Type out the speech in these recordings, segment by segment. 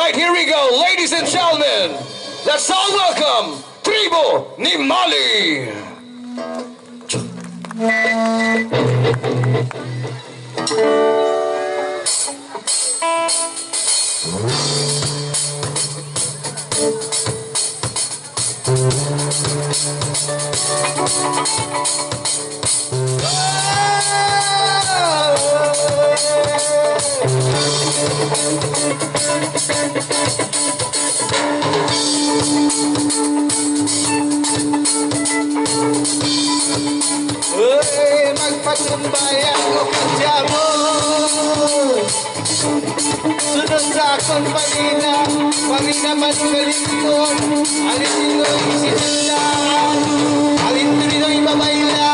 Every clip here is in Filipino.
Alright, here we go, ladies and gentlemen. Let's all welcome Tribo ni Mali. Magpatumbay ako kadya mo. Sunod sa akong panina, pangina manugalinton. Alin nino'y isitindahan, alin nino'y babaylan.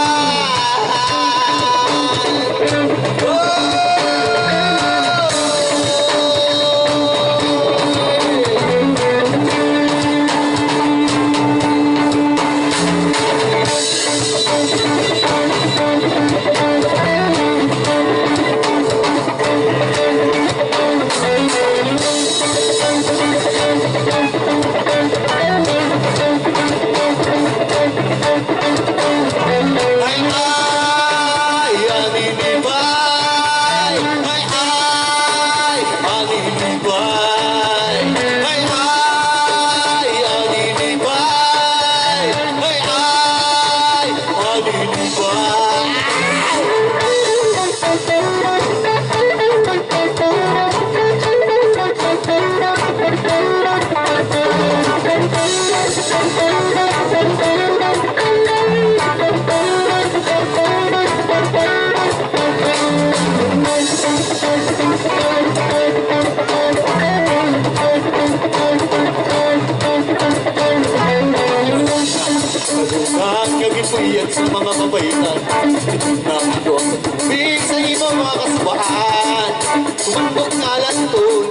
Puyat sa mga kabaitan, nakido ang tubig sa ibang mga kasubahan. Tumandok na lantun,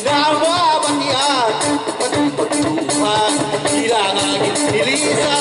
nawabatian, patupagtuhan, kailangan nilisa.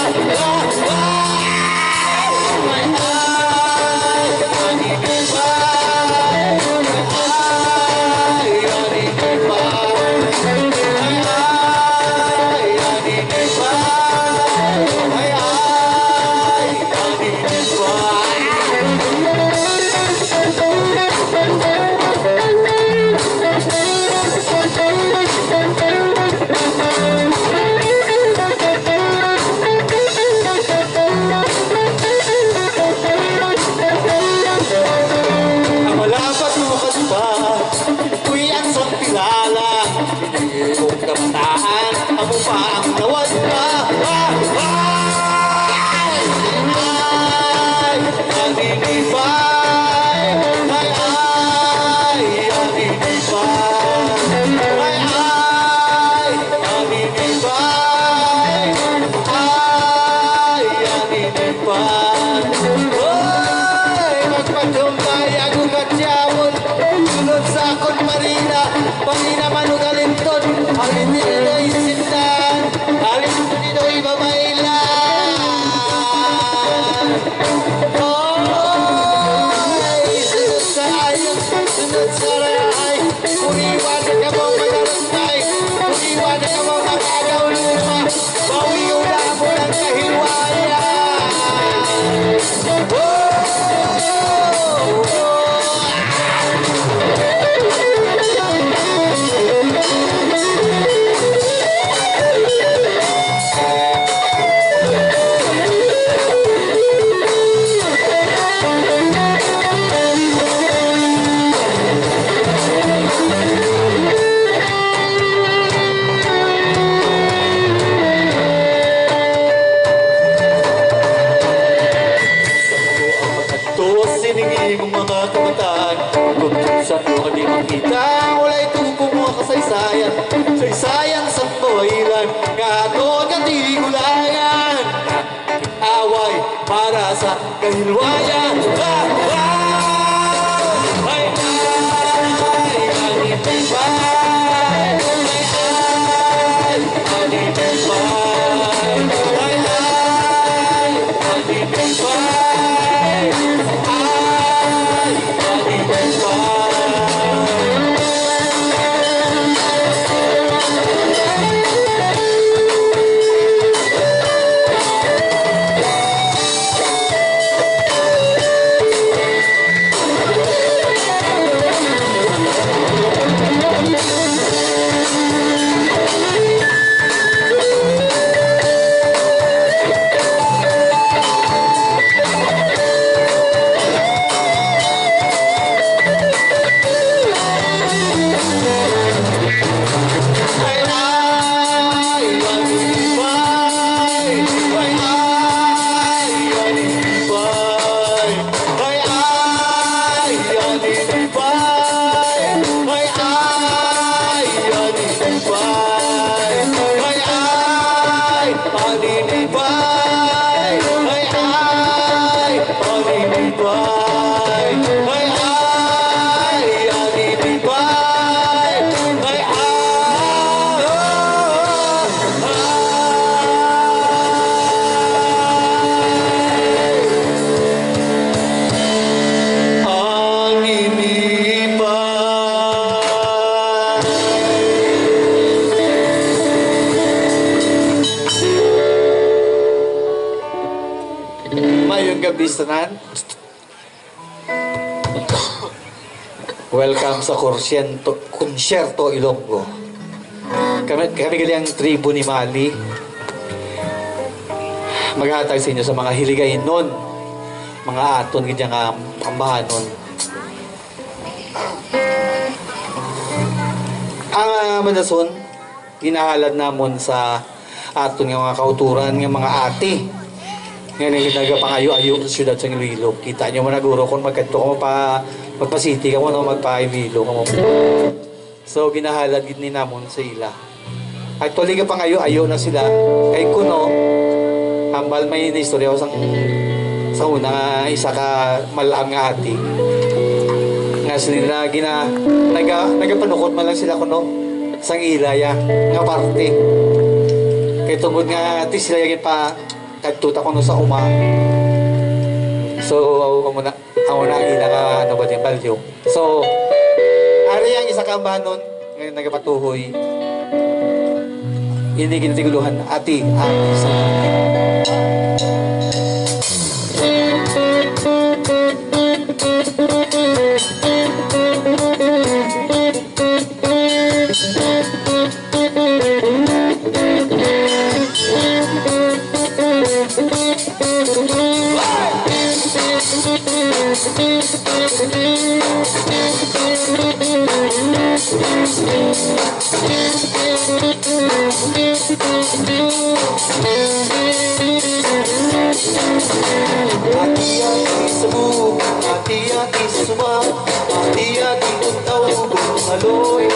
Pangina manugalinton, alin nino'y sindan, alin nino'y babaylan. Oy, sunod sa ayun, sunod sa rahay, puriwan ka mong malarantay, puriwan ka mong makagaw luma, bawiula mo ng kahiwayan. Siningin mong mga kabataan, kung saan mo di makita, wala'y tupong mga kasaysayan, saysayan sa kawahilan, nga doon ang tigulangan, away para sa kahilwayan. bistanan. Welcome sa Concerto Ilonggo. Kami galing ang tribo ni Mali. Maghatag sa inyo sa mga hiligay nun. Mga aton, ganyan nga, ambahanon. Ang madason, ginahalad namon sa aton nga mga kauturan, nga mga ati. Nga nagpangayo-ayo sa syudad sa Iloilo. Kita nyo mo naguro kung magkanto ko magpasiti ka mo no, magpa-Iloilo ka mo. So, ginahalad gini namon sa ila. At tuloy ka pangayo-ayo na sila. Kay kuno, hambal may istorya ko sa una nga isa ka malaang nga ati. Nga sila nagapanukot man lang sila kuno sang ilaya nga parte. Kaya tungkol nga ati sila yung pa katuta ko no sa uma. So, ako na ila nga ano ba din balyo. So, ari ang isa ka banon ngayon nagapatuhoy. Hindi ginatiguluhan ati sa hati-hati semua, hati-hati semua, hati-hati tahu berhaloi.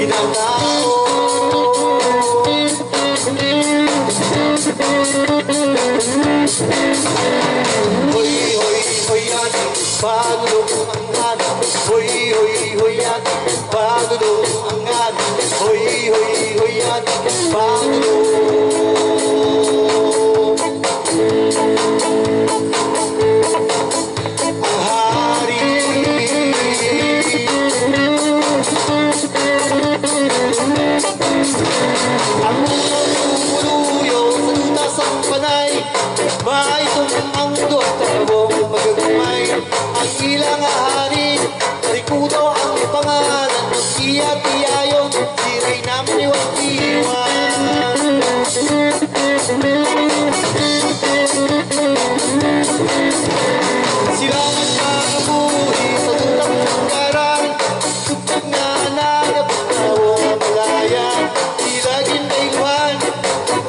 Kita tahu. Hoi hoi hoi hati, bagulo ang hati. Hoi hoi hoi hati, bagulo ang hati. Hoi hoi hoi hati, bagulo. Ang hari. Ang lumuluyo sa tutas ang panay. Maitong ang duwag takabong magagumay. Ang ilang hari, tarikudo ang pangalan. Iya-tiyayon, siray namin iwan-iwan. Silang nagkakabuhi sa tutang karang. Tugtog na nanapagtawang malaya. Tila gindaiguan,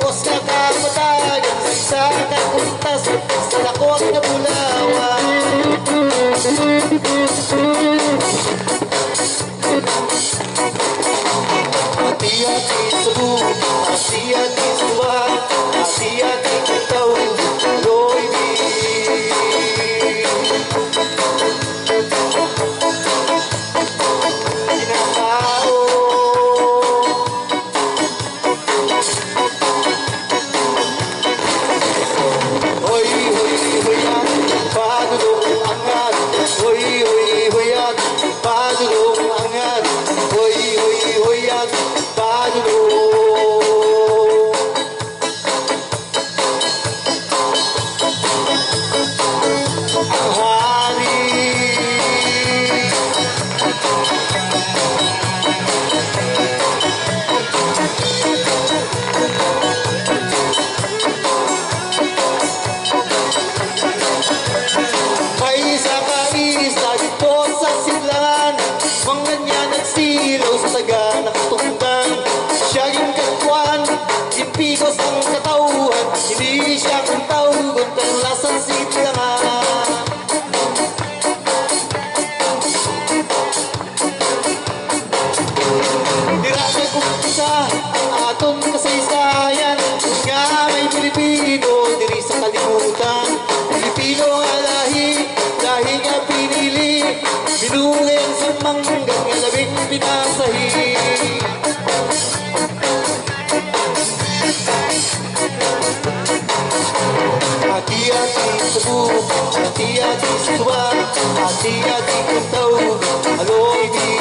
os na kapatagan. Sa kakuntas, sa lakwag na bulawan. Hati-hati sa buhay, hati-hati sa buhay, hati-hati kataw, loy di. Kinatao. Hoy, hoy, hoyan, padulong angat. Hoy, hoy, hoyan, padulong angat. Hoy, hoy, hoyan, padulong. Ang hari. May isa ka isa dito sa silangan. Mga niya nagsilaw sa taga nakatunggan. Siya yung katwan, impigos ang katauhan. Hindi siya kung tawgon, pero lasan silangan. Dirasa kong isa ang aton kasaysayan. Nga may Pilipino, diri sa kalimutan. Pilipino nga lahi, lahi nga pinili. Binungin sa manggang nga labing pinasahi. Hati-hati sa buhok, hati-hati sa tuwa, hati-hati kang tao, aloy di.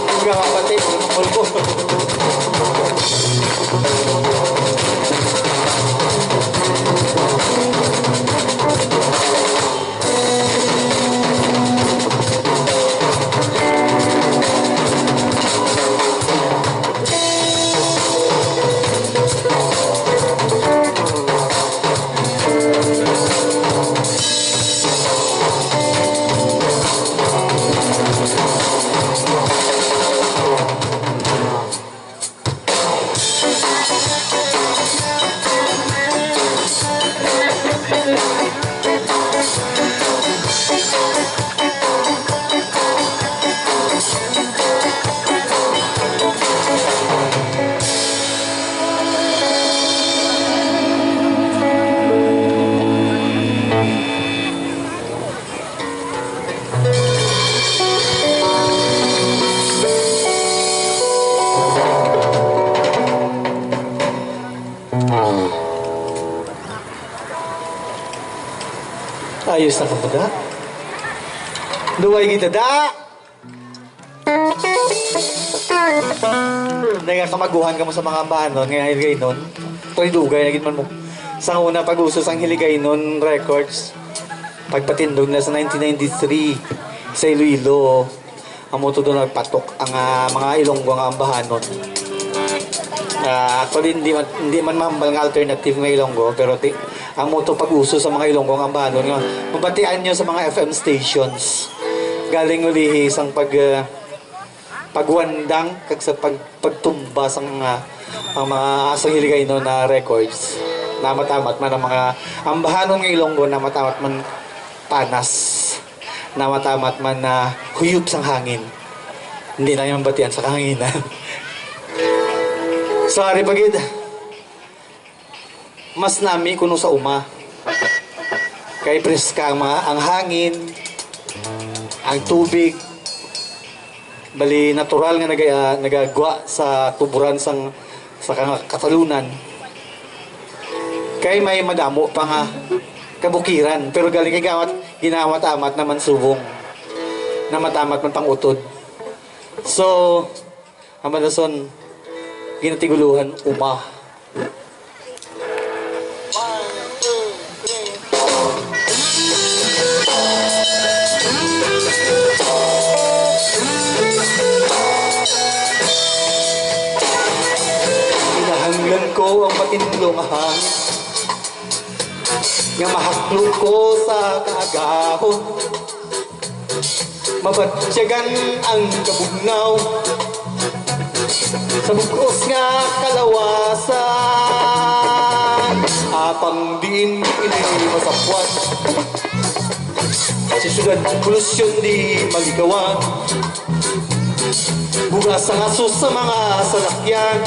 Hanggang kapatid, mulbo. Ayos na kapada. Duway kita da. Nagkakamaguhan ka mo sa mga banon ngayon hiligay nun. Ito'y dugay naging man mo. Sa una pag-usos ang hiligay nun records. Pagpatindog na sa 1993 sa Iloilo. Ang moto doon nagpatok ang mga Ilonggo ang bahanon. Actually hindi man mahambal ng alternative ng Ilonggo pero ang moto pag-uso sa mga Ilonggo ang bahanon nga mabatian nyo sa mga FM stations galing ulihi isang pagwandang kag sa pagtumba sa ang mga asang hiligay no na records na matamat man ang mga ang bahanon ng Ilonggo na matamat man panas na matamat man na huyop sang hangin hindi na yung batian sa kahanginan. Sorry pagid. Mas nami kuno sa uma. Kay preska ang hangin, ang tubig, bali natural nga nagagwa sa tuburan sa katalunan. Kay may madamo pa nga kabukiran, pero galing kay ginawat-amat naman subong na matamat man pang utod. So, ang madason ginatiguluhan uma. Hinahanglan ko ang matindong hangin nga mahaklog ko sa kaagahon mabatsyagan ang kabugnaw sa bugos nga kalawasan apang diin ini masapwan si syudad polusyon di maligawan bugas ang aso sa mga salakyan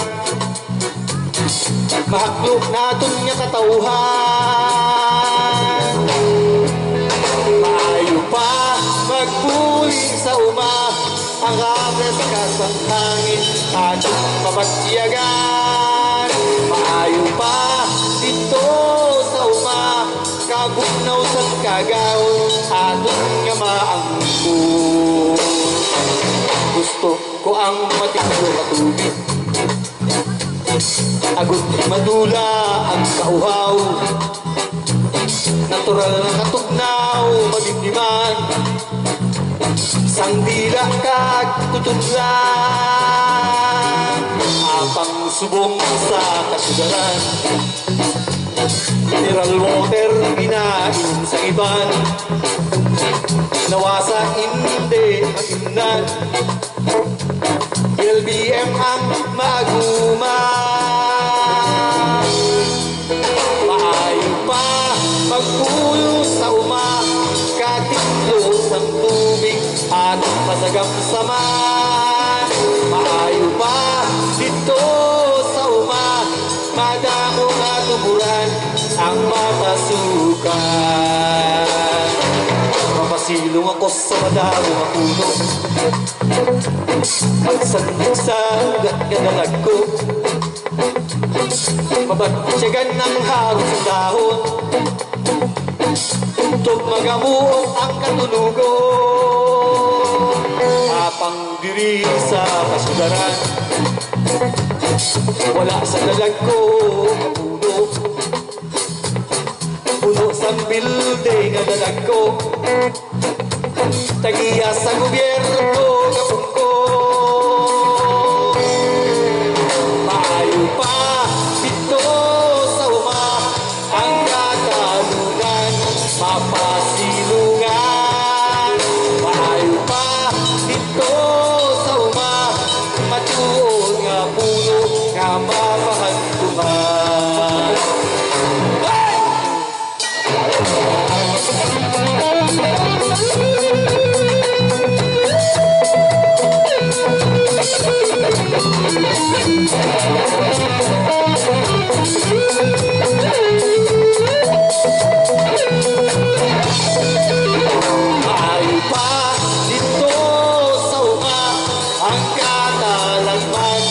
mahaklog naton nga katauhan maayo pa magpuli sa uma ang kapres kasang hangin atong mabatsyagan maayo pa dito sa uma kabugnaw sa kagaw atong nga maangko gusto ko ang matinglo matubig agot madula ang kauhaw natural na katugnaw madimdiman sang dila kag tutudlan apang subong sa kasugaran mineral water ginainom sa iban nawasa hindi maimnan LBM ang maguman maayo pa magpuyo sa uma katiklos ang tubig at masagam saman maayo pa dito sa uma madamo nga tuburan ang matasukan mapasilong ako sa madamo nga puno magsandig sa ganalag ko mabatsyagan ng haros sa dahon tugtog magamuot ang katulugon Tapang diri sa kasudaran. Wala sa dalag ko puno. Puno sa building nga dalag ko. Tagiya sa gobyerno kapong ko. Maayo pa dito sa uma ang katalungan, mapasilungan. Maayo pa dito sa uma, matuon nga puno nga mapahantungan. Maayo pa dito sa uma ang katalagman,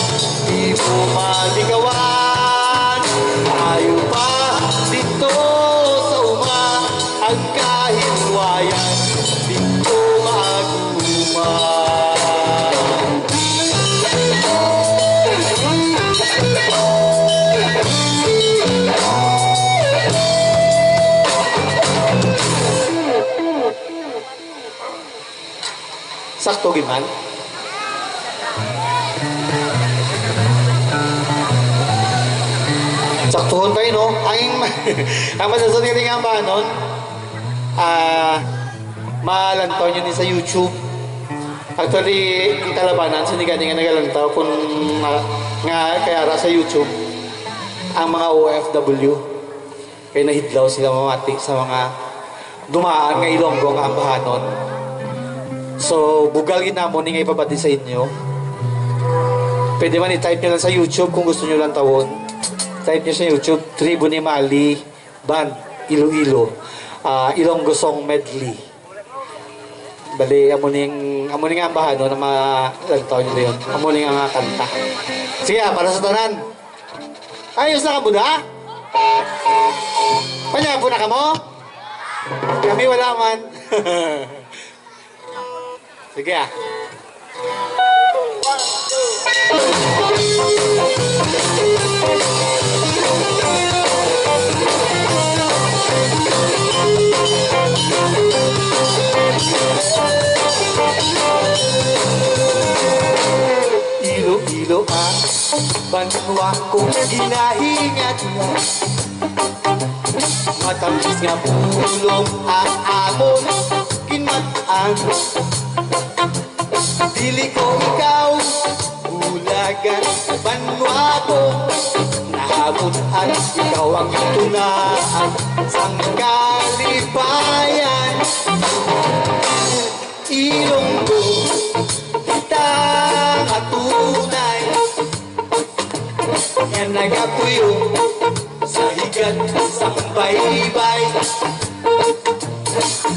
di mo maligawan. Maayo pa dito sa uma ang kahilwayan, di ko maaguman. Sakto giman. Saktuhon kayo, no? Ang masasuniring nga ba nun? Malantaw nyo din sa YouTube. Actually, kita labanan, sinigani nga nagalantaw kung nga kaya sa YouTube ang mga OFW. Kaya nahidlaw sila mamati sa mga dumaan nga Ilonggo nga ambahanon. So, bugal ginamo ni nga ipabati sa inyo. Pwede man i-type nyo lang sa YouTube kung gusto nyo lang tawon. Type nyo sa YouTube, Tribu ni Mali, Band, Iloilo, Ilonggo Song Medley. Bali, amuning nga ambahan, no, na malantaw nyo yun. Amuning nga kanta. Sige, para sa tanan. Ayos na ka muna, ha? Panyapo na ka mo? Kami wala man. Sige, ah. Ilo-ilo ang banwa kong ginahingat mo. Matamis nga pulong ang amon kinmat-ang. Dili ko ikaw bulagan banwa ko. Nahamon at ikaw ang tunaan sang kalibayan. Ilonggo kita katunay nga nagapuyo sa higat sa baybay.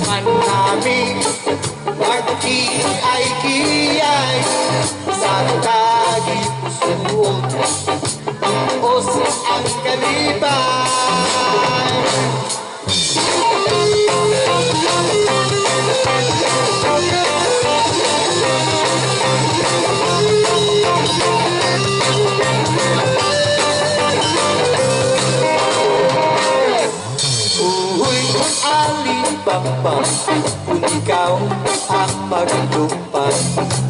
Manami pagki ay kiyay sa tagi pusuon os ang kalibay. Alibaba, kung ikaw ang magtupad,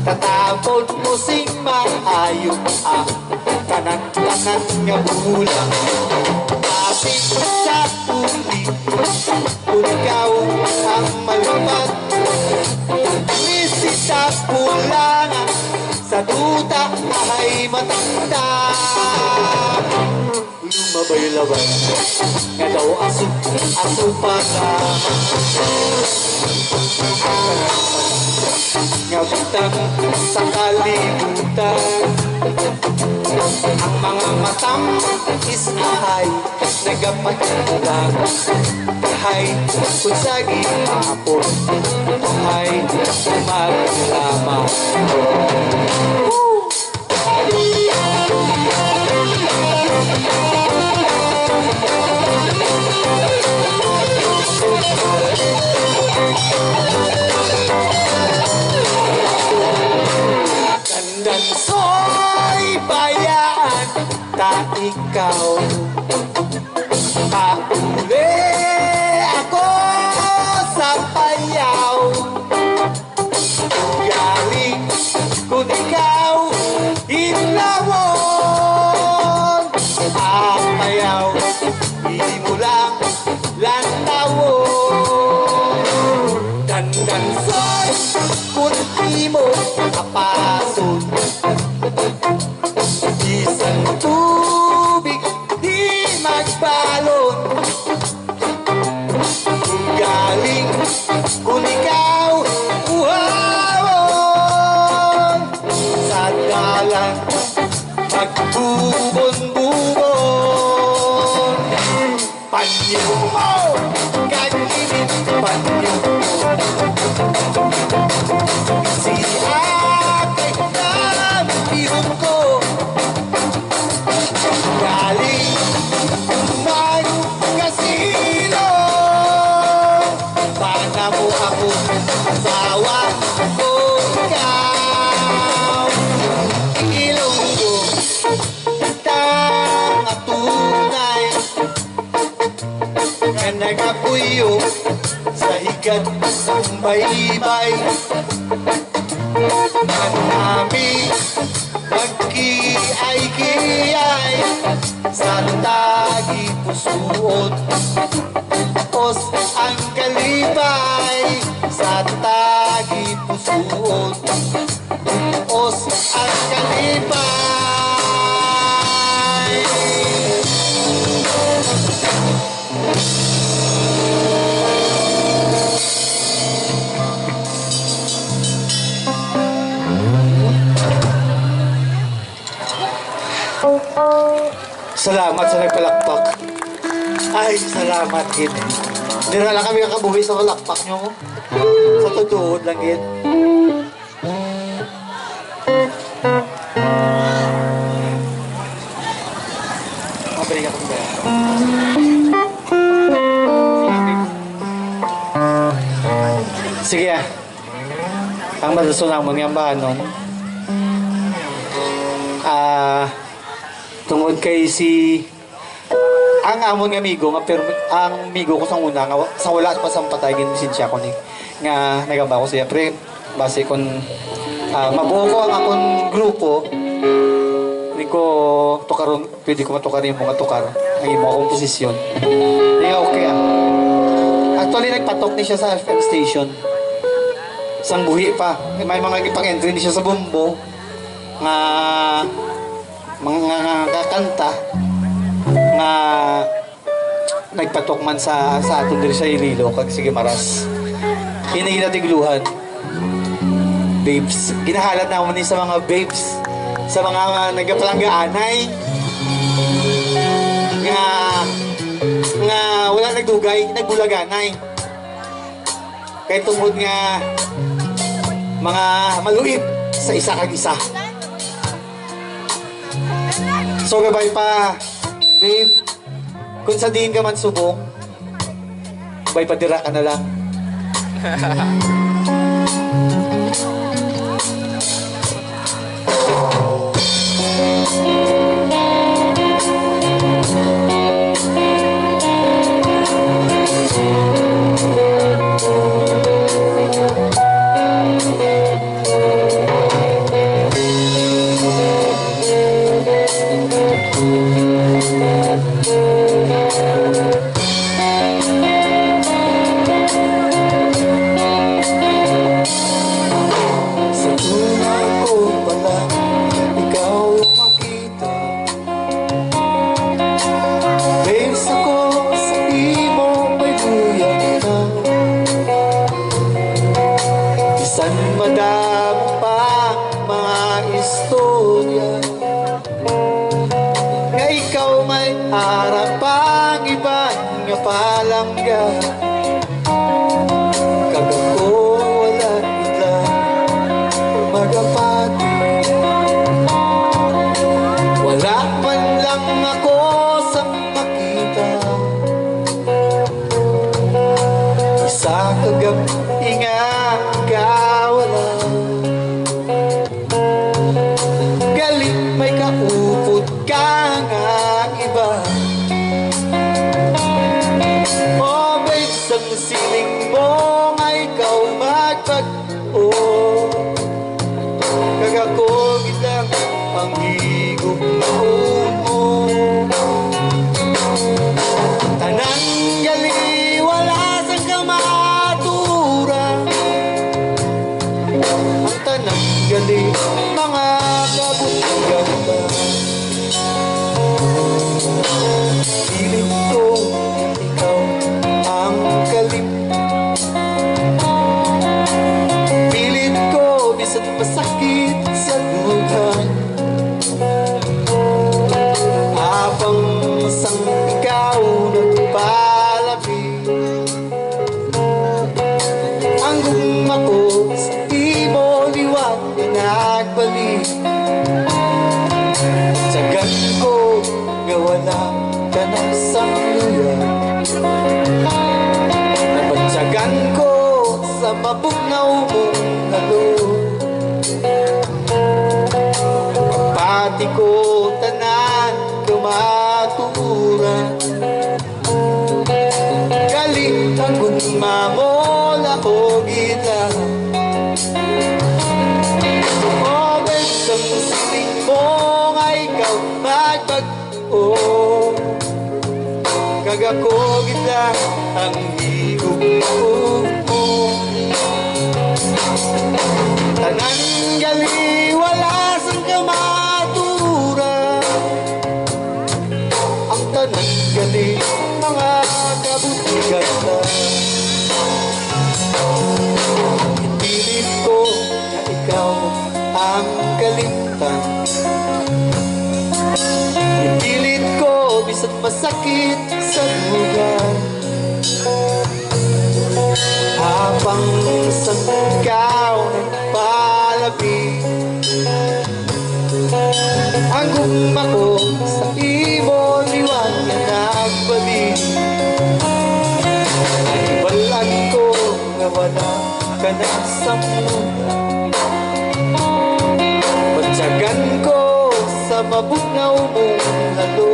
tatapon mo sing maayo ang kanan-kanan nga bulang. Kapit sa tuli, kung ikaw ang malupad, nisita pulangan, sa duta ay matanda. Lumabay laban nga daw asupara nga butang sa kalibutan. Ang mga matang isay nagapatulang hay kung sa gihapon hay maglaman. ikaw. Pauli ako sa payaw. Galing kung ikaw inlawon. Ang payaw, hindi mo lang lantawon. Dandansoy, kung di mo kapasun. Isang tubig di magbalon. Galing kung ikaw uhawon. Sa dalan magbubon-bubon. Panyo mo, kaginit panyo mo. Si ate ng bihon ko. Galing magkasino. Sana mo ako asawa ko ikaw. Ilong ko kitang atunay na nagapuyo sa higat ng baybay. Manami magkiay-kiay sa tagi pusuot. Os ang kalibay sa tagi pusuot. Os ang kalibay. Salamat sa nagpalakpak. Ay, salamat, Gin. Hindi na lang kami kakabuhi sa palakpak nyo. Sa tutuod lang, Gin. Mabalik ako ba? Sige ah. Ang madasunang mo niyang bahanon. Tungod kay si ang amon nga amigo nga pero ang amigo ko sa una nga sa wala pa sa patay ginsin siya ko ni nga nagamba ko siya pre base kon mabuo ko ang akong grupo ni ko tukaron pwede ko matukarin mo nga tukar ang imo akong posisyon di okay actually nagpatok ni siya sa FM station sang buhi pa may mga ipang-entry ni siya sa bumbo nga mga kakanta nga nagpatok man sa aton diri sa Iloilo kag sige maras kini ginatigluhan babes ginahalat na mo ni sa mga babes sa mga nagapalanggaanay nga wala nagdugay nagbulaganay kay tungod nga mga maluit sa isa kag isa. So gabay pa, babe, kung sa diin ka man subong, bay padira ka na lang. Harapang ibang nga palangga kagako wala nila magapati wala man lang ako sa makita isa kagabi nga kawala galit may kaupot ka nga Ang gugma ko sa imo liwat pinagbalik. Tsagan ko nga wala ka na sa luya. Napatsagan ko sa mabugnaw mong halo. Pagpati ko tanan kumaturan. Galing ang gugma mo lahog ita. Tumobet ang siling mo nga ikaw magbago. Kagako gita ang higog mo. Tanan gali wala sang kamaturan. Ang tanan gali mga kabutigan lang. Pilit ko na ikaw ang kalimtan. Pilit ko bisan masakit sa lugar. Habang sa ikaw nagpalapit. Ang gugma ko sa imo liwan na nagbalik. Balan ko nga wala ka na sa mundo. Patsagan ko sa mabugnaw mong halo.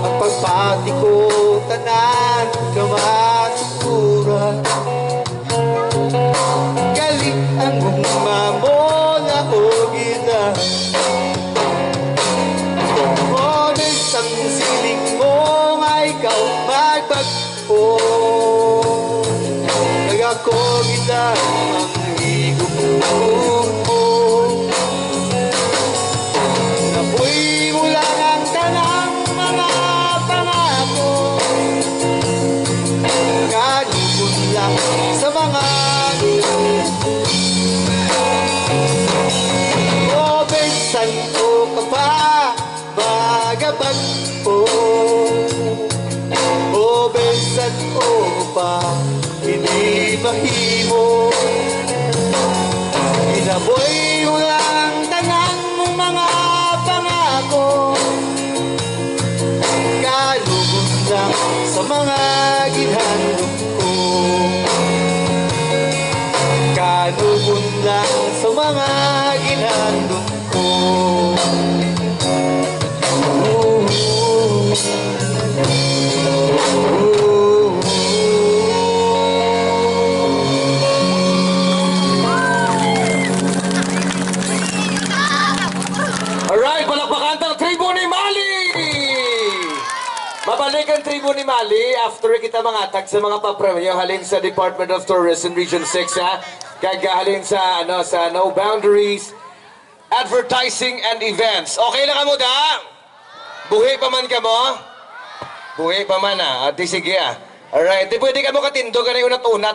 Ang pagpati ko tanan kamaturan. Galing ang gugma mo na hugida. Kumones ang siling mo nga ikaw magbago. Nagako kita ang higog mo. Napoy mo lang ang tanang mga pangako. Kanipon lang sa mga o bensan ko ka pa magabag po. O bensan ko pa hindi mahimo. Inaboy mo lang tanang mong mga pangako. Kalugod lang sa mga ginhandog ko. Kalugod lang sa mga ginhandog ko. Alright, palakpakan ng tribo ni Mali! Mabalik ang tribo ni Mali after kita mangatag sa mga papremyo halin sa Department of Tourism Region 6 ha. Kagahalin sa sa No Boundaries Advertising and Events. Okay na ka mo da? Buhi pa man ka mo? Buhi pa man ah. Di sige ah. Alright, di pwede ka mo katindo ka na unat-unat.